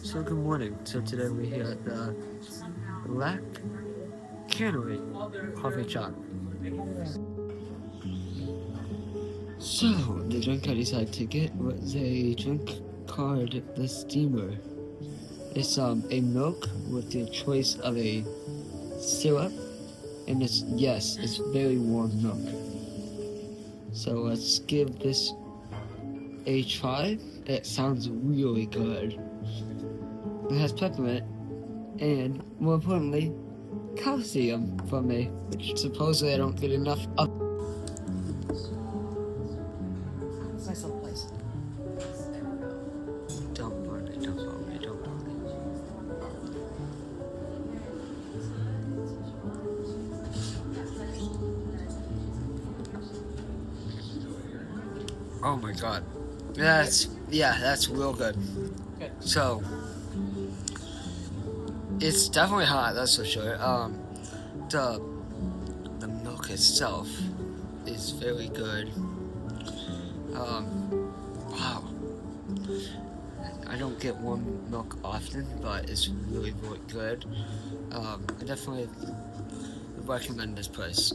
So good morning. So today we're here at the Black Canary coffee shop. So the drink I decided to get was a drink called the Steamer. It's a milk with the choice of a syrup, and it's very warm milk. So let's give this a try. It sounds really good. It has peppermint and, more importantly, calcium from me, which supposedly I don't get enough of. Nice little place. Don't worry, don't worry, don't worry. Oh my god. That's real good. Good. So it's definitely hot, that's for sure. The milk itself is very good. Wow. I don't get warm milk often, but it's really, really good. I definitely recommend this place.